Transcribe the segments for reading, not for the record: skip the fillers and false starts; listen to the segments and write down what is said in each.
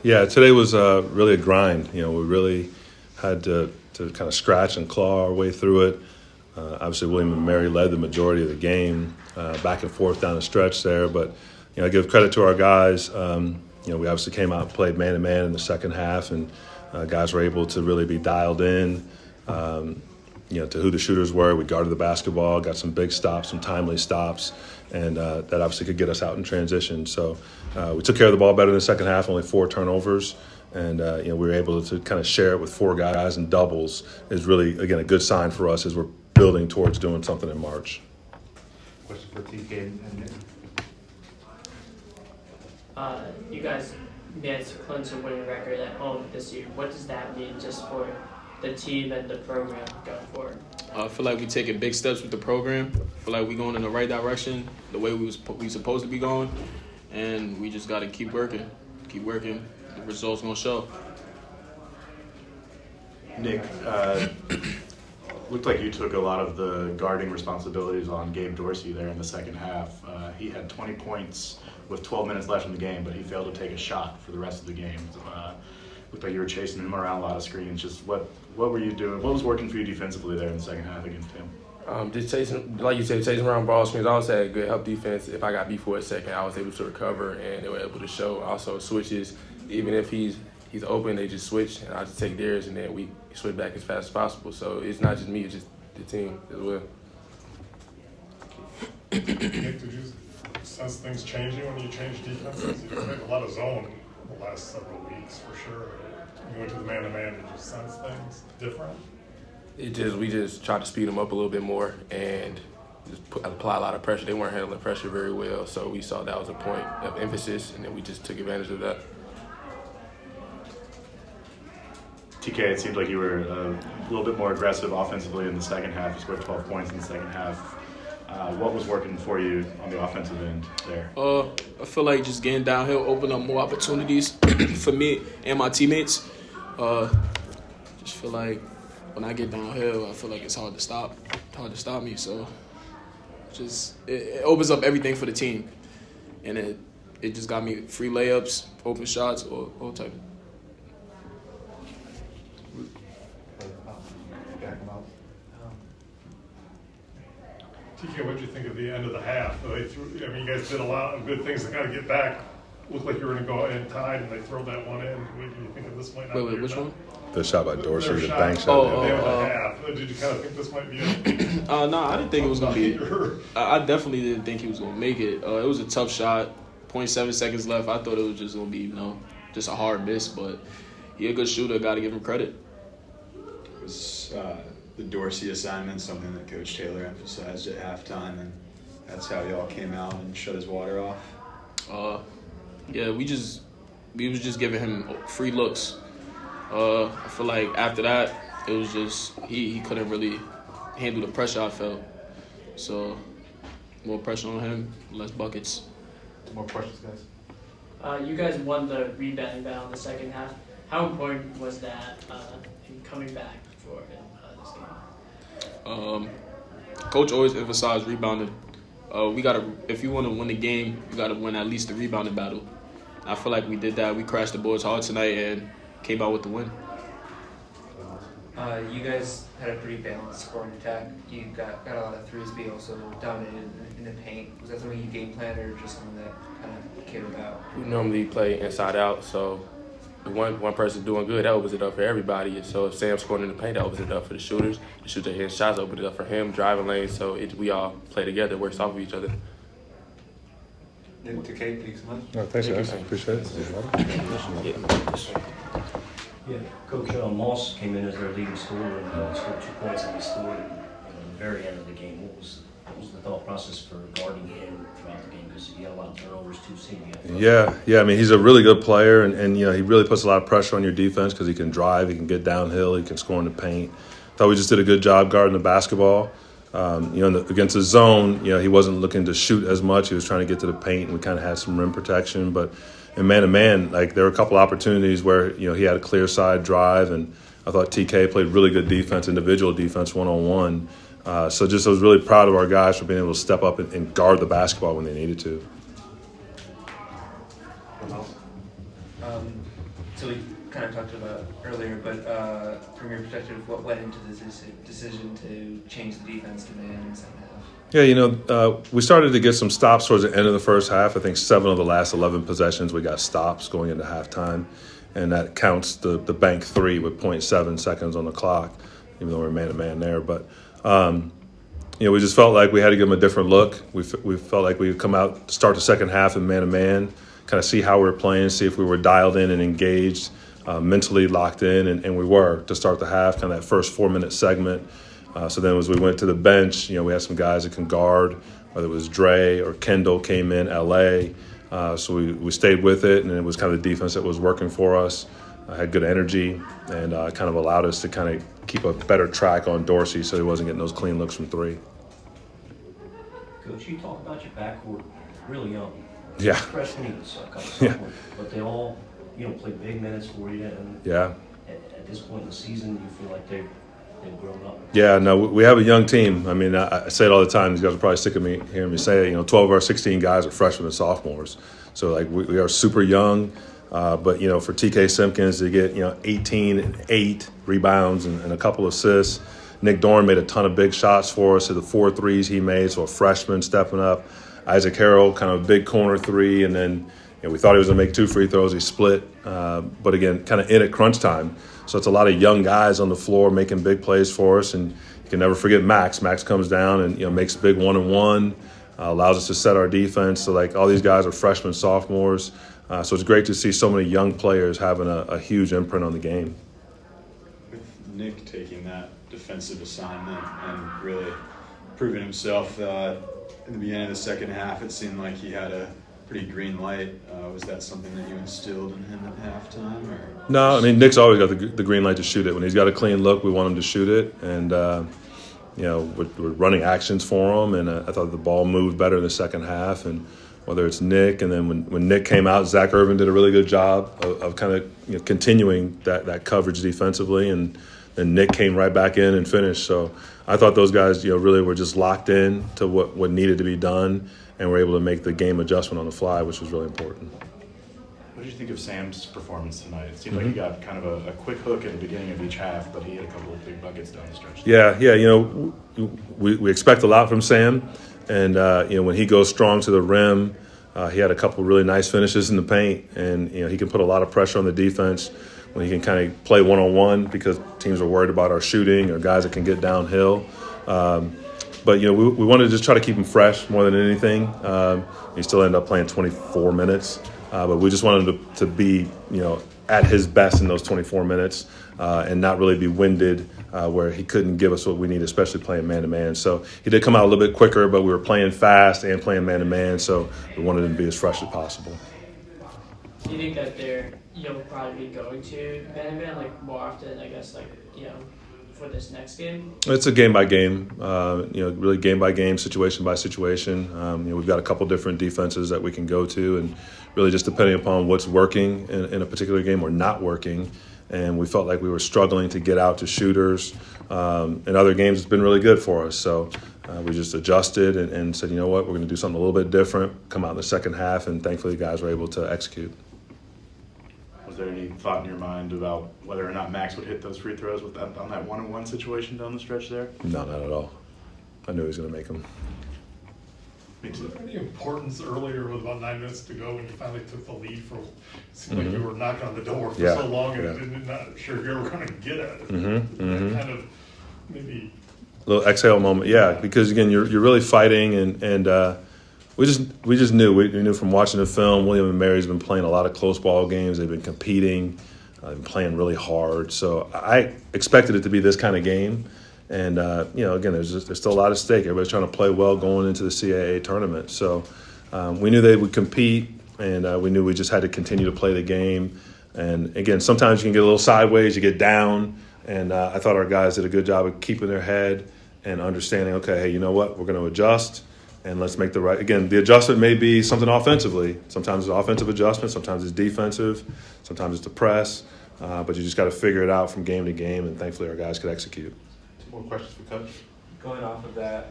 Yeah, today was really a grind. We really had to kind of scratch and claw our way through it. Obviously, William and Mary led the majority of the game, back and forth down the stretch there. But I give credit to our guys. We obviously came out and played man-to-man in the second half, and guys were able to really be dialed in, to who the shooters were. We guarded the basketball, got some big stops, some timely stops, and that obviously could get us out in transition. So we took care of the ball better in the second half, only 4 turnovers. And, we were able to kind of share it with 4 guys in doubles is really, again, a good sign for us as we're building towards doing something in March. Question for TK and Nick. You guys made clinch a winning record at home this year. What does that mean just for the team and the program going forward? I feel like we're taking big steps with the program. I feel like we're going in the right direction, the way we supposed to be going, and we just got to keep working. The results gonna show. Nick, looked like you took a lot of the guarding responsibilities on Gabe Dorsey there in the second half. He had 20 points with 12 minutes left in the game, but he failed to take a shot for the rest of the game. Looked like you were chasing him around a lot of screens. Just what were you doing? What was working for you defensively there in the second half against him? Just chasing, like you said, chasing around ball screens. I also had good help defense. If I got beat for a second, I was able to recover, and they were able to show also switches. Even if he's open, they just switch, and I just take theirs, and then we switch back as fast as possible. So it's not just me, it's just the team as well. Nick, did you sense things changing when you changed defenses? You played a lot of zone the last several weeks for sure. You went to the man-to-man, did you sense things different? We just tried to speed them up a little bit more and just apply a lot of pressure. They weren't handling pressure very well, so we saw that was a point of emphasis, and then we just took advantage of that. TK, it seemed like you were a little bit more aggressive offensively in the second half. You scored 12 points in the second half. What was working for you on the offensive end there? I feel like just getting downhill opened up more opportunities for me and my teammates. Just feel like when I get downhill, I feel like it's hard to stop me. So just it opens up everything for the team, and it just got me free layups, open shots, or all type. TK, what did you think of the end of the half? You guys did a lot of good things to kind of get back. Looked like you were going to go ahead and tied, and they threw that one in. What do you think of this might not be? Wait, which one? The shot by Dorsey, the bank shot. At the end of the half. Did you kind of think this might be it? No, I didn't think it was going to be. I definitely didn't think he was going to make it. It was a tough shot. 0.7 seconds left. I thought it was just going to be, just a hard miss. But he's a good shooter. Got to give him credit. Was the Dorsey assignment something that Coach Taylor emphasized at halftime, and that's how y'all came out and shut his water off? Yeah, we was just giving him free looks. I feel like after that, it was just he couldn't really handle the pressure I felt. So more pressure on him, less buckets. More questions, guys? You guys won the rebounding battle in the second half. How important was that in coming back for this game? Coach always emphasized rebounding. If you want to win the game, you got to win at least the rebounding battle. I feel like we did that. We crashed the boards hard tonight and came out with the win. You guys had a pretty balanced scoring attack. You got a lot of threes, but you also dominated in the paint. Was that something you game planned or just something that kind of came about? We normally play inside out, so if one person doing good, that opens it up for everybody. And so if Sam's scoring in the paint, that opens it up for the shooters. The shooter hitting shots open it up for him, driving lanes. So we all play together, it works off of each other. Nick, TK, thanks so much. No, thanks, guys. Appreciate it. Yeah, Coach Moss came in as their leading scorer and scored 2 points and he scored at the very end of the game. What was the thought process for guarding him throughout the game? Because he had a lot of turnovers too, seeing Yeah. I mean, he's a really good player, and he really puts a lot of pressure on your defense because he can drive, he can get downhill, he can score in the paint. Thought we just did a good job guarding the basketball. Against the zone, he wasn't looking to shoot as much. He was trying to get to the paint, and we kind of had some rim protection. But in man-to-man, there were a couple opportunities where, he had a clear side drive, and I thought TK played really good defense, individual defense, one-on-one. So I was really proud of our guys for being able to step up and guard the basketball when they needed to. So we kind of talked about earlier, but from your perspective, what went into the decision to change the defense to man in the second half? Yeah, we started to get some stops towards the end of the first half. I think 7 of the last 11 possessions we got stops going into halftime, and that counts the bank 3 with 0.7 seconds on the clock, even though we're man-to-man there. But we just felt like we had to give them a different look. We felt like we'd come out, start the second half in man-to-man, kind of see how we were playing, see if we were dialed in and engaged, mentally locked in, and we were to start the half, kind of that first 4-minute segment. So then as we went to the bench, we had some guys that can guard, whether it was Dre or Kendall came in, L.A. So we stayed with it, and it was kind of the defense that was working for us. Had good energy, and kind of allowed us to kind of keep a better track on Dorsey so he wasn't getting those clean looks from 3. Coach, you talk about your backcourt really young. Yeah. Freshman years, a couple Yeah. sophomores, but they all, play big minutes for you. And Yeah. at this point in the season, you feel like they've grown up. Yeah, no, we have a young team. I mean, I say it all the time. These guys are probably sick of me hearing me say it. 12 of our 16 guys are freshmen and sophomores. So, we are super young. But, for TK Simpkins to get, 18 and 8 rebounds and a couple assists. Nick Dorn made a ton of big shots for us. So the 4 threes he made, so a freshman stepping up. Isaac Harrell, kind of a big corner 3, and then we thought he was going to make 2 free throws. He split, but again, kind of in at crunch time. So it's a lot of young guys on the floor making big plays for us, and you can never forget Max. Max comes down and makes a big 1-on-1, allows us to set our defense. So all these guys are freshmen, sophomores. So it's great to see so many young players having a huge imprint on the game. With Nick taking that defensive assignment and really proving himself in the beginning of the second half, it seemed like he had a pretty green light. Was that something that you instilled in him at halftime? Or? No, I mean, Nick's always got the green light to shoot it. When he's got a clean look, we want him to shoot it. And, we're running actions for him. And I thought the ball moved better in the second half. And whether it's Nick, and then when Nick came out, Zach Irvin did a really good job of kind of continuing that coverage defensively. And then Nick came right back in and finished. So I thought those guys, really were just locked in to what needed to be done, and were able to make the game adjustment on the fly, which was really important. What did you think of Sam's performance tonight? It seemed like he got kind of a quick hook at the beginning of each half, but he had a couple of big buckets down the stretch. Yeah. We expect a lot from Sam, and when he goes strong to the rim, he had a couple really nice finishes in the paint, and he can put a lot of pressure on the defense when he can kind of play one-on-one because teams are worried about our shooting or guys that can get downhill. But we wanted to just try to keep him fresh more than anything. He still ended up playing 24 minutes, but we just wanted him to be at his best in those 24 minutes and not really be winded where he couldn't give us what we need, especially playing man-to-man. So he did come out a little bit quicker, but we were playing fast and playing man-to-man, so we wanted him to be as fresh as possible. Do you think that you'll probably be going to man-to-man more often, I guess, for this next game? It's a game by game, really game by game, situation by situation. We've got a couple different defenses that we can go to, and really just depending upon what's working in a particular game or not working. And we felt like we were struggling to get out to shooters. In other games, it's been really good for us. So we just adjusted and said, you know what, we're going to do something a little bit different, come out in the second half, and thankfully the guys were able to execute. Was there any thought in your mind about whether or not Max would hit those free throws on that 1-on-1 situation down the stretch there? No, not at all. I knew he was going to make them. Me Was too. there any importance earlier with about 9 minutes to go when you finally took the lead? It seemed like you were knocking on the door for so long and didn't not sure if you were going to get at it. That kind of maybe A little exhale moment, yeah, because again, you're really fighting, and we just knew. We knew from watching the film. William and Mary's been playing a lot of close ball games. They've been competing, been playing really hard. So I expected it to be this kind of game. And, again, there's still a lot at stake. Everybody's trying to play well going into the CAA tournament. So we knew they would compete, and we knew we just had to continue to play the game. And, again, sometimes you can get a little sideways, you get down. And I thought our guys did a good job of keeping their head and understanding, okay, hey, you know what, we're going to adjust, and let's make the right – again, the adjustment may be something offensively. Sometimes it's offensive adjustment. Sometimes it's defensive. Sometimes it's the press. But you just got to figure it out from game to game, and thankfully our guys could execute. More questions for Coach? Going off of that,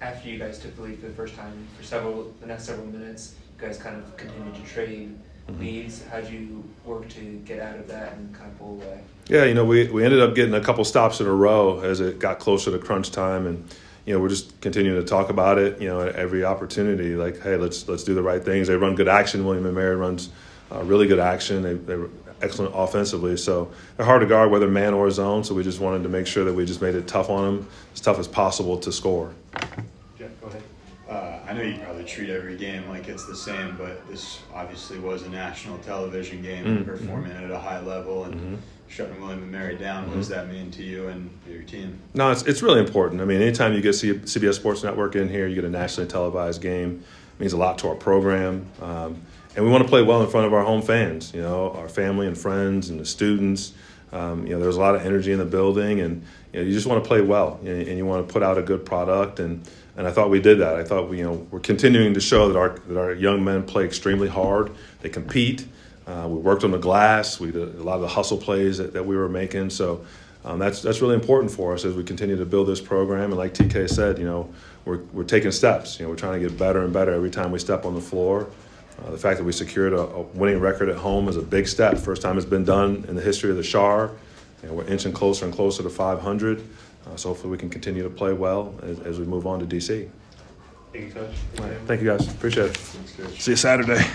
after you guys took the lead for the first time, for the next several minutes, you guys kind of continued to trade leads. How'd you work to get out of that and kind of pull away? Yeah, we ended up getting a couple stops in a row as it got closer to crunch time, and we're just continuing to talk about it. At every opportunity, like, hey, let's do the right things. They run good action. William and Mary runs really good action. They're excellent offensively, so they're hard to guard whether man or zone. So we just wanted to make sure that we just made it tough on them, as tough as possible to score. Jeff, go ahead. I know you probably treat every game like it's the same, but this obviously was a national television game, performing at a high level and shutting William and Mary down. What does that mean to you and your team? No, it's really important. I mean, anytime you get CBS Sports Network in here, you get a nationally televised game. It means a lot to our program. And we want to play well in front of our home fans, our family and friends and the students. There's a lot of energy in the building, and you just want to play well, and you want to put out a good product. And I thought we did that. I thought we're continuing to show that our young men play extremely hard. They compete. We worked on the glass. We did a lot of the hustle plays that we were making. So that's really important for us as we continue to build this program. And like TK said, we're taking steps. We're trying to get better and better every time we step on the floor. The fact that we secured a winning record at home is a big step. First time it's been done in the history of the Shar. We're inching closer and closer to 500. So hopefully we can continue to play well as we move on to DC. Thank you, Coach. All right. Thank you, guys. Appreciate it. Thanks, Coach. See you Saturday.